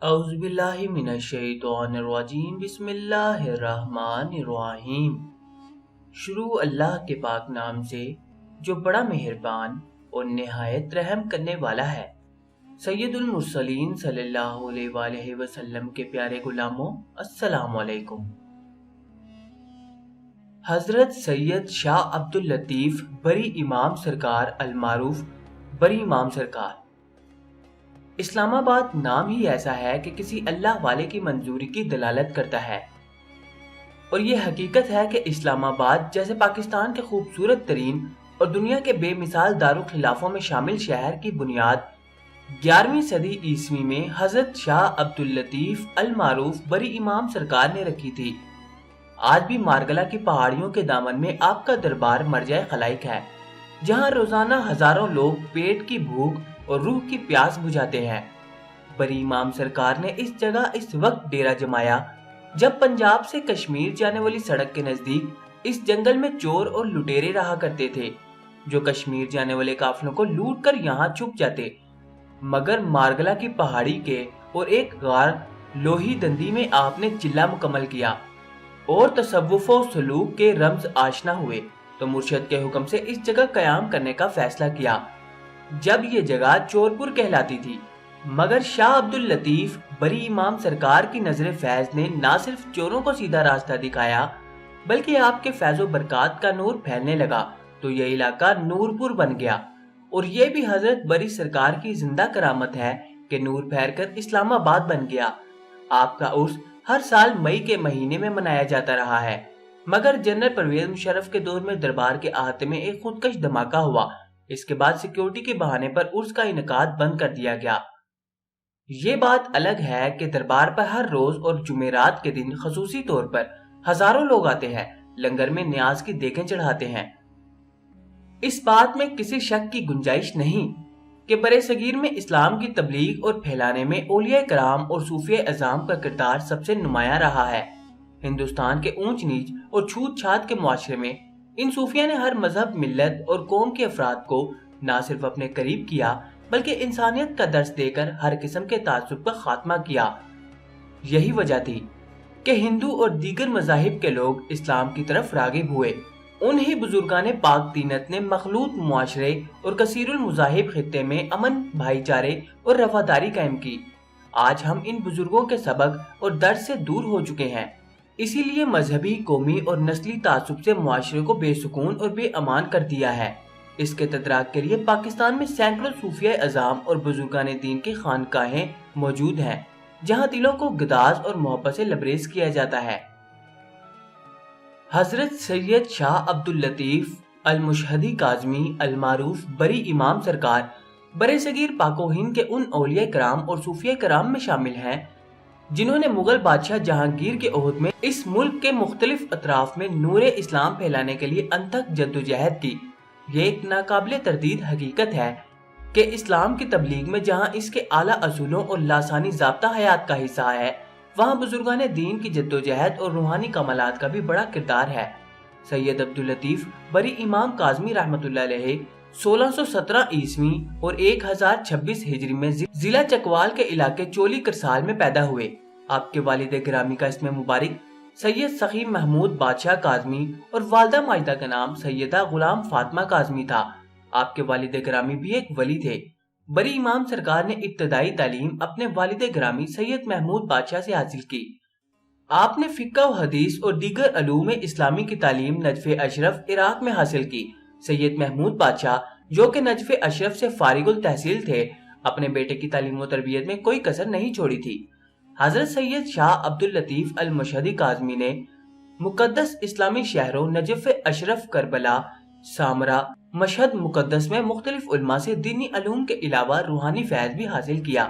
اعوذ باللہ من الشیطان الرجیم بسم اللہ الرحمن الرحیم۔ شروع اللہ کے پاک نام سے جو بڑا مہربان اور نہایت رحم کرنے والا ہے۔ سید المرسلین صلی اللہ علیہ وآلہ وسلم کے پیارے غلاموں، السلام علیکم۔ حضرت سید شاہ عبداللطیف بری امام سرکار المعروف بری امام سرکار۔ اسلام آباد نام ہی ایسا ہے کہ کسی اللہ والے کی منظوری کی دلالت کرتا ہے، اور یہ حقیقت ہے کہ اسلام آباد جیسے پاکستان کے خوبصورت ترین اور دنیا کے بے مثال دارالخلافوں میں شامل شہر کی بنیاد 11ویں صدی عیسوی میں حضرت شاہ عبداللطیف المعروف بری امام سرکار نے رکھی تھی۔ آج بھی مارگلہ کی پہاڑیوں کے دامن میں آپ کا دربار مرجع خلائق ہے، جہاں روزانہ ہزاروں لوگ پیٹ کی بھوک اور روح کی پیاس بجھاتے ہیں۔ بری امام سرکار نے اس جگہ اس وقت ڈیرا جمایا جب پنجاب سے کشمیر جانے والی سڑک کے نزدیک اس جنگل میں چور اور لٹیرے رہا کرتے تھے، جو کشمیر جانے والے قافلوں کو لوٹ کر یہاں چھپ جاتے۔ مگر مارگلہ کی پہاڑی کے اور ایک غار لوہی دندی میں آپ نے چلہ مکمل کیا اور تصوف و سلوک کے رمز آشنا ہوئے تو مرشد کے حکم سے اس جگہ قیام کرنے کا فیصلہ کیا، جب یہ جگہ چورپور کہلاتی تھی۔ مگر شاہ عبداللطیف بری امام سرکار کی نظر فیض نے نہ صرف چوروں کو سیدھا راستہ دکھایا بلکہ آپ کے فیض و برکات کا نور پھیلنے لگا تو یہ علاقہ نورپور بن گیا۔ اور یہ بھی حضرت بری سرکار کی زندہ کرامت ہے کہ نور پھیر کر اسلام آباد بن گیا۔ آپ کا عرس ہر سال مئی کے مہینے میں منایا جاتا رہا ہے، مگر جنرل پرویز مشرف کے دور میں دربار کے احاطے میں ایک خودکش دھماکہ ہوا۔ اس کے بعد سیکیورٹی کے بہانے پر عرس کا انعقاد بند کر دیا گیا۔ یہ بات الگ ہے کہ دربار پر ہر روز اور جمعرات کے دن خصوصی طور پر ہزاروں لوگ آتے ہیں، لنگر میں نیاز کی دیگیں چڑھاتے ہیں۔ اس بات میں کسی شک کی گنجائش نہیں کہ برِ صغیر میں اسلام کی تبلیغ اور پھیلانے میں اولیاء کرام اور صوفیاء اعظام کا کردار سب سے نمایاں رہا ہے۔ ہندوستان کے اونچ نیچ اور چھوت چھات کے معاشرے میں ان صوفیاء نے ہر مذہب، ملت اور قوم کے افراد کو نہ صرف اپنے قریب کیا بلکہ انسانیت کا درس دے کر ہر قسم کے تعصب کا خاتمہ کیا۔ یہی وجہ تھی کہ ہندو اور دیگر مذاہب کے لوگ اسلام کی طرف راغب ہوئے۔ انہی بزرگان پاک دینت نے مخلوط معاشرے اور کثیر المذاہب خطے میں امن، بھائی چارے اور رفاداری قائم کی۔ آج ہم ان بزرگوں کے سبق اور درس سے دور ہو چکے ہیں، اسی لیے مذہبی، قومی اور نسلی تعصب سے معاشرے کو بے سکون اور بے امان کر دیا ہے۔ اس کے تدارک کے لیے پاکستان میں سینکڑوں صوفیاء اعظام اور بزرگان دین کی خانقاہیں موجود ہیں، جہاں دلوں کو گداز اور محبت سے لبریز کیا جاتا ہے۔ حضرت سید شاہ عبداللطیف المشہدی کاظمی المعروف بری امام سرکار برِ صغیر پاک و ہند کے ان اولیاء کرام اور صوفیاء کرام میں شامل ہیں جنہوں نے مغل بادشاہ جہانگیر کے عہد میں اس ملک کے مختلف اطراف میں نور اسلام پھیلانے کے لیے انتھک جدوجہد کی۔ یہ ایک ناقابل تردید حقیقت ہے کہ اسلام کی تبلیغ میں جہاں اس کے اعلیٰ اصولوں اور لاسانی ضابطہ حیات کا حصہ ہے، وہاں بزرگان دین کی جدوجہد اور روحانی کمالات کا بھی بڑا کردار ہے۔ سید عبداللطیف بری امام کاظمی رحمۃ اللہ علیہ 1617 عیسوی اور 1026 ہجری میں ضلع چکوال کے علاقے چولی کرسال میں پیدا ہوئے۔ آپ کے والد گرامی کا اسم مبارک سید سخی محمود بادشاہ کاظمی اور والدہ ماجدہ کا نام سیدہ غلام فاطمہ کاظمی تھا۔ آپ کے والد گرامی بھی ایک ولی تھے۔ بری امام سرکار نے ابتدائی تعلیم اپنے والد گرامی سید محمود بادشاہ سے حاصل کی۔ آپ نے فقہ و حدیث اور دیگر علوم اسلامی کی تعلیم نجف اشرف عراق میں حاصل کی۔ سید محمود بادشاہ جو کہ نجف اشرف سے فارغ التحصیل تھے، اپنے بیٹے کی تعلیم و تربیت میں کوئی کسر نہیں چھوڑی تھی۔ حضرت سید شاہ عبداللطیف المشہدی کاظمی نے مقدس اسلامی شہروں نجف اشرف، کربلا، سامرا، مشہد مقدس میں مختلف علماء سے دینی علوم کے علاوہ روحانی فیض بھی حاصل کیا۔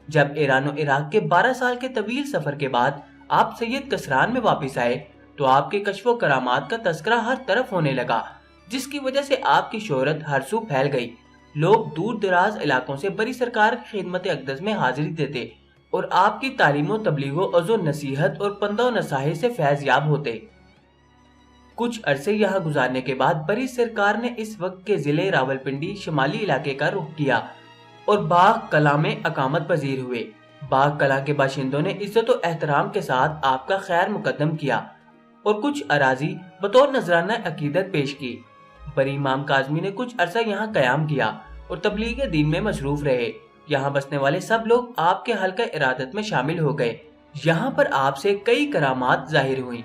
جب ایران و عراق کے 12 سال کے طویل سفر کے بعد آپ سید کسران میں واپس آئے تو آپ کے کشف و کرامات کا تذکرہ ہر طرف ہونے لگا، جس کی وجہ سے آپ کی شہرت ہر سو پھیل گئی۔ لوگ دور دراز علاقوں سے بری سرکار کی خدمت اقدس میں حاضری دیتے اور آپ کی تعلیم و تبلیغ و عظ و نصیحت اور پندہ و نصاحت سے فیض یاب ہوتے۔ کچھ عرصے یہاں گزارنے کے بعد بری سرکار نے اس وقت کے ضلع راولپنڈی شمالی علاقے کا رخ کیا اور باغ کلا میں اقامت پذیر ہوئے۔ باغ کلاں کے باشندوں نے عزت و احترام کے ساتھ آپ کا خیر مقدم کیا اور کچھ اراضی بطور نذرانہ عقیدت پیش کی۔ بری امام کاظمی نے کچھ عرصہ یہاں قیام کیا اور تبلیغ دین میں مصروف رہے۔ یہاں بسنے والے سب لوگ آپ کے حلقہ ارادت میں شامل ہو گئے۔ یہاں پر آپ سے کئی کرامات ظاہر ہوئیں۔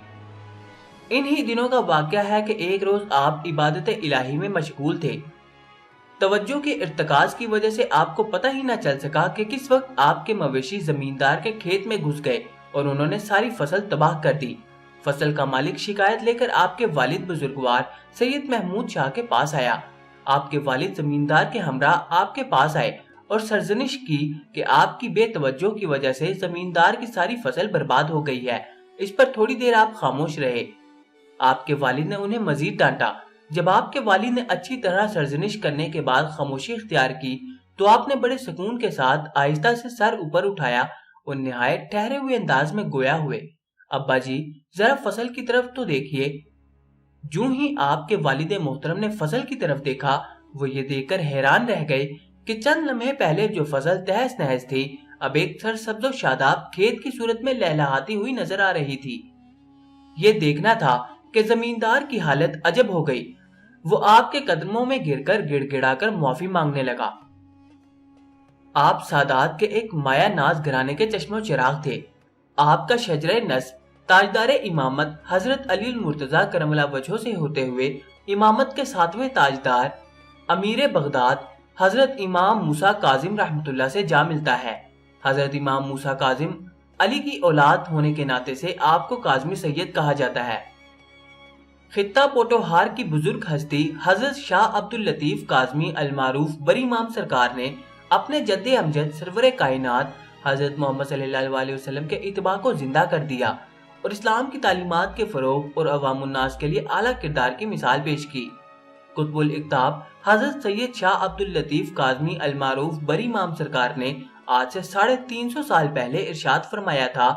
انہی دنوں کا واقعہ ہے کہ ایک روز آپ عبادت الہی میں مشغول تھے۔ توجہ کے ارتکاز کی وجہ سے آپ کو پتہ ہی نہ چل سکا کہ کس وقت آپ کے مویشی زمیندار کے کھیت میں گھس گئے اور انہوں نے ساری فصل تباہ کر دی۔ فصل کا مالک شکایت لے کر آپ کے والد بزرگوار سید محمود شاہ کے پاس آیا۔ آپ کے والد زمیندار کے ہمراہ آپ کے پاس آئے اور سرزنش کی کہ آپ کی بے توجہ کی وجہ سے زمیندار کی ساری فصل برباد ہو گئی ہے۔ اس پر تھوڑی دیر آپ خاموش رہے۔ آپ کے والد نے انہیں مزید ڈانٹا۔ جب آپ کے والد نے اچھی طرح سرزنش کرنے کے بعد خاموشی اختیار کی تو آپ نے بڑے سکون کے ساتھ آہستہ سے سر اوپر اٹھایا اور نہایت ٹھہرے ہوئے انداز میں گویا ہوئے، ابا جی ذرا فصل کی طرف تو دیکھیے۔ جوں ہی آپ کے والد محترم نے فصل کی طرف دیکھا، وہ یہ دیکھ کر حیران رہ گئے کہ چند لمحے پہلے جو فصل تہس نہس تھی اب ایک سرسبز و شاداب کھیت کی صورت میں لہلہاتی ہوئی نظر آ رہی تھی۔ یہ دیکھنا تھا کہ زمیندار کی حالت عجب ہو گئی۔ وہ آپ کے قدموں میں گر کر گڑ گڑا کر معافی مانگنے لگا۔ آپ سادات کے ایک مایا ناز گھرانے کے چشم و چراغ تھے۔ آپ کا شجرہ نسب تاجدار امامت حضرت علی المرتضیٰ کرم اللہ وجہہ سے ہوتے ہوئے امامت کے 7ویں تاجدار امیر بغداد حضرت امام موسیٰ کاظم رحمۃ اللہ سے جا ملتا ہے۔ حضرت امام موسیٰ کاظم علی کی اولاد ہونے کے ناطے سے آپ کو کاظمی سید کہا جاتا ہے۔ خطہ پوٹوہار کی بزرگ ہستی حضرت شاہ عبد اللطیف کاظمی المعروف بری امام سرکار نے اپنے جد امجد سرور کائنات حضرت محمد صلی اللہ علیہ وسلم کے اتباع کو زندہ کر دیا اور اسلام کی تعلیمات کے فروغ اور عوام الناس کے لیے اعلیٰ کردار کی مثال پیش کی۔ قطب الاقطاب حضرت سید شاہ عبد اللطیف کاظمی المعروف بری امام سرکار نے آج سے 350 سال پہلے ارشاد فرمایا تھا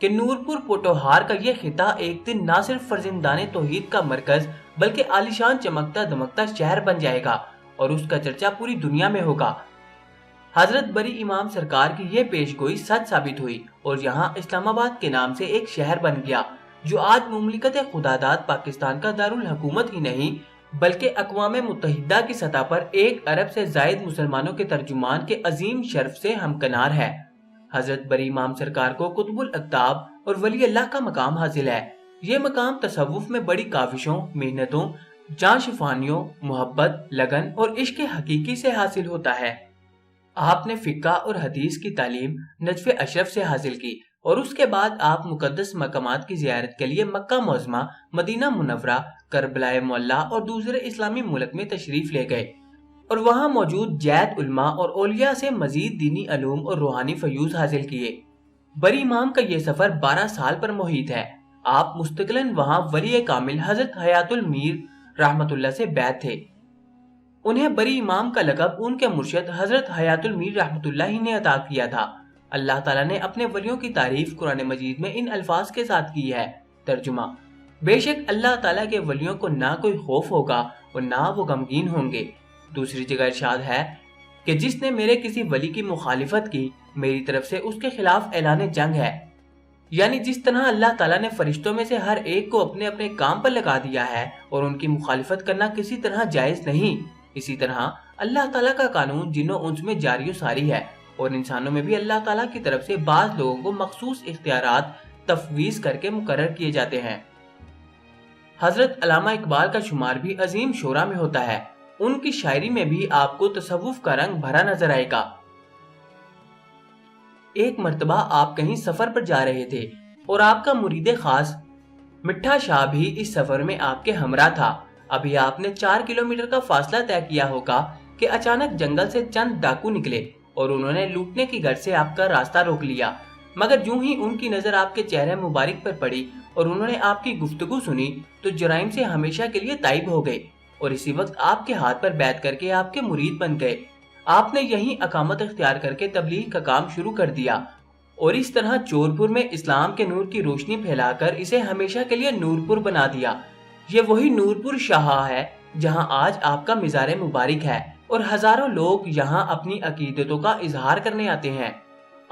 کہ نورپور پوٹوہار کا یہ خطہ ایک دن نہ صرف فرزندان توحید کا مرکز بلکہ عالیشان چمکتا دمکتا شہر بن جائے گا اور اس کا چرچا پوری دنیا میں ہوگا۔ حضرت بری امام سرکار کی یہ پیش گوئی سچ ثابت ہوئی اور یہاں اسلام آباد کے نام سے ایک شہر بن گیا جو آج مملکت خداداد پاکستان کا دارالحکومت ہی نہیں بلکہ اقوام متحدہ کی سطح پر 1 ارب سے زائد مسلمانوں کے ترجمان کے عظیم شرف سے ہمکنار ہے۔ حضرت بری امام سرکار کو قطب الاقطاب اور ولی اللہ کا مقام حاصل ہے۔ یہ مقام تصوف میں بڑی کاوشوں، محنتوں، جاں شفانیوں، محبت، لگن اور عشق حقیقی سے حاصل ہوتا ہے۔ آپ نے فقہ اور حدیث کی تعلیم نجف اشرف سے حاصل کی اور اس کے بعد آپ مقدس مقامات کی زیارت کے لیے مکہ معظمہ، مدینہ منورہ، کربلا معلیٰ اور دوسرے اسلامی ملک میں تشریف لے گئے اور وہاں موجود جید علماء اور اولیاء سے مزید دینی علوم اور روحانی فیوز حاصل کیے۔ بری امام کا یہ سفر 12 سال پر محیط ہے۔ آپ مستقلاً وہاں ولی کامل حضرت حیات المیر رحمت اللہ سے بیعت تھے۔ انہیں بری امام کا لقب ان کے مرشد حضرت حیات المیر رحمت اللہ ہی نے عطا کیا تھا۔ اللہ تعالیٰ نے اپنے ولیوں کی تعریف قرآن مجید میں ان الفاظ کے ساتھ کی ہے۔ ترجمہ: بے شک اللہ تعالیٰ کے ولیوں کو نہ کوئی خوف ہوگا اور نہ وہ غمگین ہوں گے۔ دوسری جگہ ارشاد ہے کہ جس نے میرے کسی ولی کی مخالفت کی میری طرف سے اس کے خلاف اعلان جنگ ہے۔ یعنی جس طرح اللہ تعالیٰ نے فرشتوں میں سے ہر ایک کو اپنے اپنے کام پر لگا دیا ہے اور ان کی مخالفت کرنا کسی طرح جائز نہیں، اسی طرح اللہ تعالیٰ کا قانون جنوں انس میں جاری و ساری ہے اور انسانوں میں بھی اللہ تعالیٰ کی طرف سے بعض لوگوں کو مخصوص اختیارات تفویض کر کے مقرر کیے جاتے ہیں۔ حضرت علامہ اقبال کا شمار بھی عظیم شعراء میں ہوتا ہے۔ ان کی شاعری میں بھی آپ کو تصوف کا رنگ بھرا نظر آئے گا۔ ایک مرتبہ آپ کہیں سفر پر جا رہے تھے اور آپ کا مرید خاص مٹھا شاہ بھی اس سفر میں آپ کے ہمراہ تھا۔ ابھی آپ نے 4 کلومیٹر کا فاصلہ طے کیا ہوگا کہ اچانک جنگل سے چند ڈاکو نکلے اور انہوں نے لوٹنے کی غرض سے آپ کا راستہ روک لیا، مگر جوں ہی ان کی نظر آپ کے چہرے مبارک پر پڑی اور انہوں نے آپ کی گفتگو سنی تو جرائم سے ہمیشہ کے لیے تائب ہو گئے اور اسی وقت آپ کے ہاتھ پر بیعت کر کے آپ کے مرید بن گئے۔ آپ نے یہیں اقامت اختیار کر کے تبلیغ کا کام شروع کر دیا اور اس طرح چورپور میں اسلام کے نور کی روشنی پھیلا کر اسے ہمیشہ کے لیے نورپور بنا دیا۔ یہ وہی نورپور شاہ ہے جہاں آج آپ کا مزار مبارک ہے اور ہزاروں لوگ یہاں اپنی عقیدتوں کا اظہار کرنے آتے ہیں۔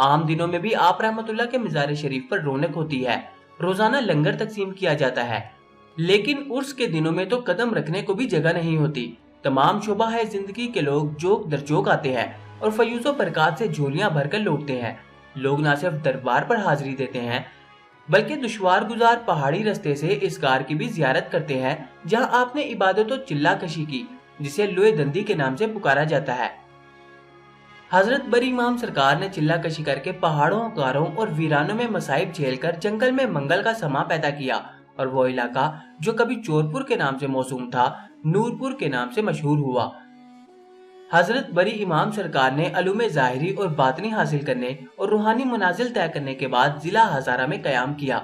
عام دنوں میں بھی آپ رحمت اللہ کے مزار شریف پر رونق ہوتی ہے، روزانہ لنگر تقسیم کیا جاتا ہے، لیکن عرس کے دنوں میں تو قدم رکھنے کو بھی جگہ نہیں ہوتی۔ تمام شعبہ ہے زندگی کے لوگ جوک در جوک آتے ہیں اور فیوز و برکات سے جھولیاں بھر کر لوٹتے ہیں۔ لوگ نہ صرف دربار پر حاضری دیتے ہیں بلکہ دشوار گزار پہاڑی رستے سے اس غار کی بھی زیارت کرتے ہیں جہاں آپ نے عبادت و چلہ کشی کی، جسے لوئے دندی کے نام سے پکارا جاتا ہے۔ حضرت بری امام سرکار نے چلہ کشی کر کے پہاڑوں، غاروں اور ویرانوں میں مصائب جھیل کر جنگل میں منگل کا سما پیدا کیا، اور وہ علاقہ جو کبھی چورپور کے نام سے موسوم تھا نورپور کے نام سے مشہور ہوا۔ حضرت بری امام سرکار نے علوم ظاہری اور باطنی حاصل کرنے اور روحانی منازل طے کرنے کے بعد ضلع ہزارہ میں قیام کیا،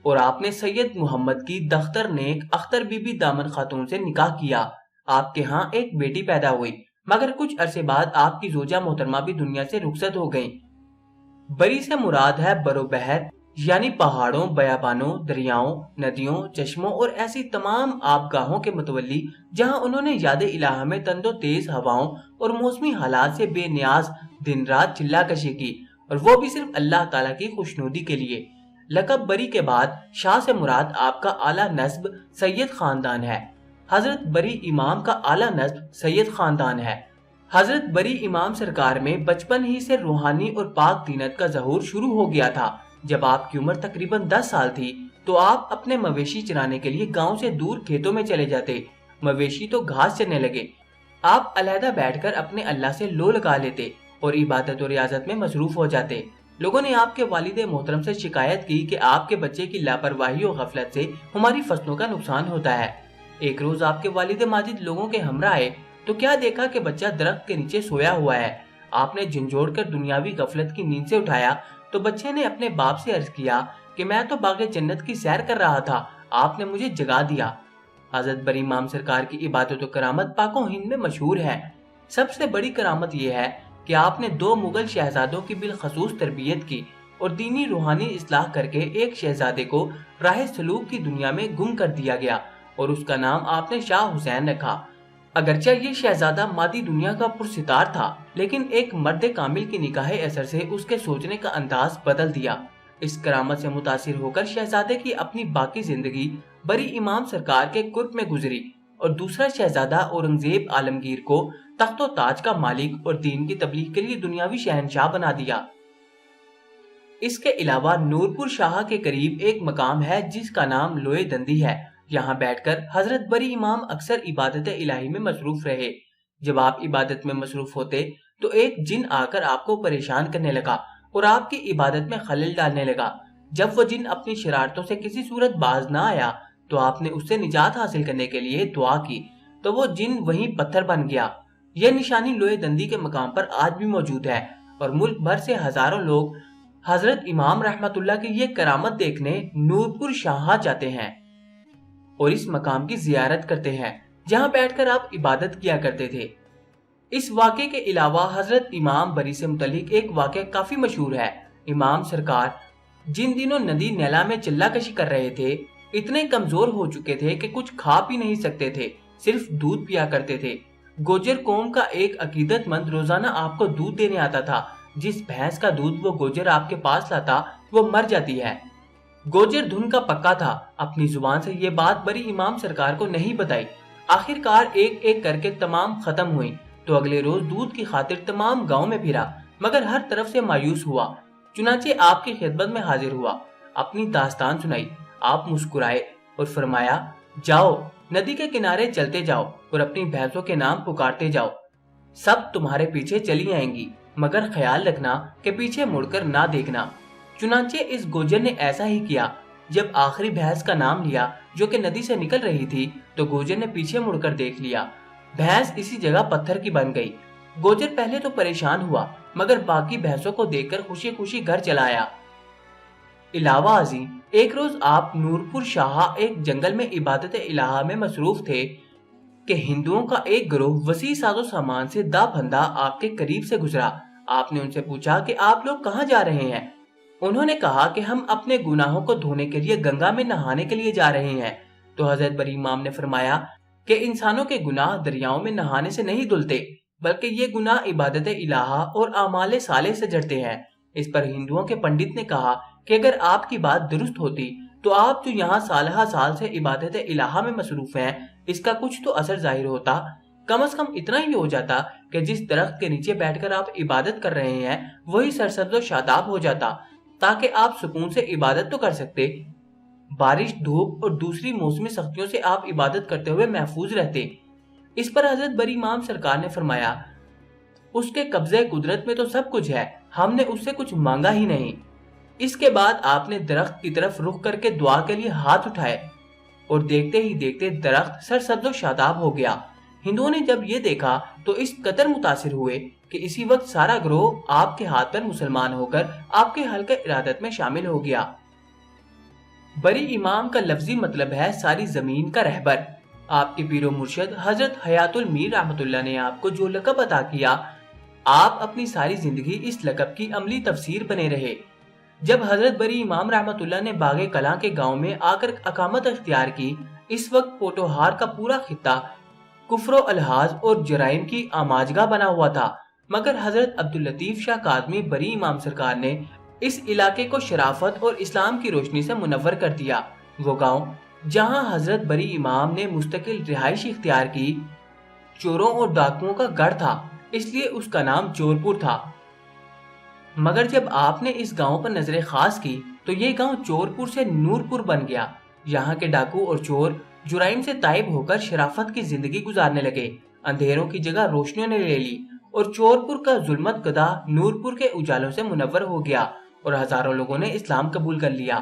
اور آپ نے سید محمد کی دختر نیک اختر بی بی دامن خاتون سے نکاح کیا۔ آپ کے ہاں ایک بیٹی پیدا ہوئی، مگر کچھ عرصے بعد آپ کی زوجہ محترمہ بھی دنیا سے رخصت ہو گئیں۔ بری سے مراد ہے برو بحر، یعنی پہاڑوں، بیابانوں، دریاؤں، ندیوں، چشموں اور ایسی تمام آبگاہوں کے متولی جہاں انہوں نے یاد الہ میں تند و تیز ہواؤں اور موسمی حالات سے بے نیاز دن رات چلہ کشی کی، اور وہ بھی صرف اللہ تعالیٰ کی خوشنودی کے لیے۔ لقب بری کے بعد شاہ سے مراد آپ کا اعلیٰ نسب سید خاندان ہے۔ حضرت بری امام کا اعلیٰ نسب سید خاندان ہے۔ حضرت بری امام سرکار میں بچپن ہی سے روحانی اور پاک دینت کا ظہور شروع ہو گیا تھا۔ جب آپ کی عمر تقریباً 10 سال تھی تو آپ اپنے مویشی چرانے کے لیے گاؤں سے دور کھیتوں میں چلے جاتے۔ مویشی تو گھاس چرنے لگے، آپ علیحدہ بیٹھ کر اپنے اللہ سے لو لگا لیتے اور عبادت و ریاضت میں مصروف ہو جاتے۔ لوگوں نے آپ کے والد محترم سے شکایت کی کہ آپ کے بچے کی لاپرواہی و غفلت سے ہماری فصلوں کا نقصان ہوتا ہے۔ ایک روز آپ کے والد ماجد لوگوں کے ہمراہ آئے تو کیا دیکھا کہ بچہ درخت کے نیچے سویا ہوا ہے۔ آپ نے جھنجھوڑ کر دنیاوی غفلت کی نیند سے اٹھایا تو بچے نے اپنے باپ سے عرض کیا کہ میں تو باغ جنت کی سیر کر رہا تھا، آپ نے مجھے جگا دیا۔ حضرت بری امام سرکار کی عبادت و کرامت پاک و ہند میں مشہور ہے۔ سب سے بڑی کرامت یہ ہے کہ آپ نے 2 مغل شہزادوں کی بالخصوص تربیت کی اور دینی روحانی اصلاح کر کے ایک شہزادے کو راہ سلوک کی دنیا میں گم کر دیا گیا اور اس کا نام آپ نے شاہ حسین رکھا۔ اگرچہ یہ شہزادہ مادی دنیا کا پرستار تھا، لیکن ایک مرد کامل کی نکاح اثر سے اس کے سوچنے کا انداز بدل دیا۔ اس کرامت سے متاثر ہو کر شہزادے کی اپنی باقی زندگی بری امام سرکار کے قرب میں گزری اور دوسرا شہزادہ اورنگزیب عالمگیر کو تخت و تاج کا مالک اور دین کی تبلیغ کے لیے دنیاوی شہنشاہ بنا دیا۔ اس کے علاوہ نورپور شاہ کے قریب ایک مقام ہے جس کا نام لوئے دندی ہے۔ یہاں بیٹھ کر حضرت بری امام اکثر عبادت الہی میں مصروف رہے۔ جب آپ عبادت میں مصروف ہوتے تو ایک جن آ کر آپ کو پریشان کرنے لگا اور آپ کی عبادت میں خلل ڈالنے لگا۔ جب وہ جن اپنی شرارتوں سے کسی صورت باز نہ آیا تو آپ نے اس سے نجات حاصل کرنے کے لیے دعا کی تو وہ جن وہیں پتھر بن گیا۔ یہ نشانی لوئے دندی کے مقام پر آج بھی موجود ہے اور ملک بھر سے ہزاروں لوگ حضرت امام رحمت اللہ کی یہ کرامت دیکھنے نورپور شاہ جاتے ہیں اور اس مقام کی زیارت کرتے ہیں جہاں بیٹھ کر آپ عبادت کیا کرتے تھے۔ اس واقعے کے علاوہ حضرت امام بری سے متعلق ایک واقعہ کافی مشہور ہے۔ امام سرکار جن دنوں ندی نیلا میں چلہ کشی کر رہے تھے اتنے کمزور ہو چکے تھے کہ کچھ کھا پی نہیں سکتے تھے، صرف دودھ پیا کرتے تھے۔ گوجر قوم کا ایک عقیدت مند روزانہ آپ کو دودھ دینے آتا تھا۔ جس بھینس کا دودھ وہ گوجر آپ کے پاس لاتا وہ مر جاتی ہے۔ گوجر دھن کا پکا تھا، اپنی زبان سے یہ بات بری امام سرکار کو نہیں بتائی۔ آخر کار ایک ایک کر کے تمام ختم ہوئی تو اگلے روز دودھ کی خاطر تمام گاؤں میں پھرا، مگر ہر طرف سے مایوس ہوا۔ چنانچہ آپ کی خدمت میں حاضر ہوا، اپنی داستان سنائی۔ آپ مسکرائے اور فرمایا، جاؤ ندی کے کنارے چلتے جاؤ اور اپنی بھینسوں کے نام پکارتے جاؤ، سب تمہارے پیچھے چلی آئیں گی، مگر خیال رکھنا کہ پیچھے مڑ کر نہ دیکھنا۔ چنانچہ اس گوجر نے ایسا ہی کیا۔ جب آخری بھینس کا نام لیا جو کہ ندی سے نکل رہی تھی تو گوجر نے پیچھے مڑ کر دیکھ لیا، بھینس اسی جگہ پتھر کی بن گئی۔ گوجر پہلے تو پریشان ہوا مگر باقی بھینسوں کو دیکھ کر خوشی خوشی گھر چلا آیا۔ علاوہ ازیں ایک روز آپ نورپور شاہ ایک جنگل میں عبادت الہہ میں مصروف تھے کہ ہندوؤں کا ایک گروہ وسیع ساز و سامان سے دا بندہ آپ کے قریب سے گزرا۔ آپ نے ان سے پوچھا کہ آپ لوگ کہاں جا رہے ہیں؟ انہوں نے کہا کہ ہم اپنے گناہوں کو دھونے کے لیے گنگا میں نہانے کے لیے جا رہے ہیں۔ تو حضرت بری امام نے فرمایا کہ انسانوں کے گناہ دریاؤں میں نہانے سے نہیں دھلتے، بلکہ یہ گناہ عبادت الہہ اور اعمال صالح سے جڑتے ہیں۔ اس پر ہندوؤں کے پنڈت نے کہا کہ اگر آپ کی بات درست ہوتی تو آپ جو یہاں سالہ سال سے عبادت الہہ میں مصروف ہیں اس کا کچھ تو اثر ظاہر ہوتا، کم از کم اتنا ہی ہو جاتا کہ جس درخت کے نیچے بیٹھ کر آپ عبادت کر رہے ہیں وہی سرسبز و شاداب ہو جاتا تاکہ آپ سکون سے عبادت تو کر سکتے، بارش، دھوپ اور دوسری موسمی سختیوں سے آپ عبادت کرتے ہوئے محفوظ رہتے۔ اس پر حضرت بری امام سرکار نے فرمایا، اس کے قبضے قدرت میں تو سب کچھ ہے، ہم نے اس سے کچھ مانگا ہی نہیں۔ اس کے بعد آپ نے درخت کی طرف رخ کر کے دعا کے لیے ہاتھ اٹھائے اور دیکھتے ہی دیکھتے درخت سرسبز و شاداب ہو گیا۔ ہندوؤں نے جب یہ دیکھا تو اس قدر متاثر ہوئے کہ اسی وقت سارا گروہ آپ کے ہاتھ پر مسلمان ہو کر آپ کے حلقہ ارادت میں شامل ہو گیا۔ بری امام کا لفظی مطلب ہے ساری زمین کا رہبر۔ آپ کے پیر و مرشد حضرت حیات المیر رحمۃ اللہ نے آپ کو جو لقب عطا کیا، آپ اپنی ساری زندگی اس لقب کی عملی تفسیر بنے رہے۔ جب حضرت بری امام رحمۃ اللہ نے باغ کلاں کے گاؤں میں آ کر اقامت اختیار کی، اس وقت پوٹوہار کا پورا خطہ کفر و الحاظ اور جرائم کی آماجگاہ بنا ہوا تھا، مگر حضرت عبداللطیف شاہ کاظمی بری امام سرکار نے اس علاقے کو شرافت اور اسلام کی روشنی سے منور کر دیا۔ وہ گاؤں جہاں حضرت بری امام نے مستقل رہائش اختیار کی چوروں اور ڈاکوؤں کا گڑھ تھا، اس لیے اس کا نام چورپور تھا، مگر جب آپ نے اس گاؤں پر نظر خاص کی تو یہ گاؤں چورپور سے نورپور بن گیا۔ یہاں کے ڈاکو اور چور جرائم سے تائب ہو کر شرافت کی زندگی گزارنے لگے، اندھیروں کی جگہ روشنیوں نے لے لی اور چورپور کا ظلمت گدھا نورپور کے اجالوں سے منور ہو گیا اور ہزاروں لوگوں نے اسلام قبول کر لیا۔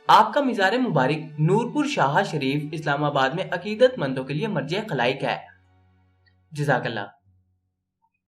آپ کا مزار مبارک نورپور شاہا شریف اسلام آباد میں عقیدت مندوں کے لیے مرجع خلائق ہے۔ جزاک اللہ۔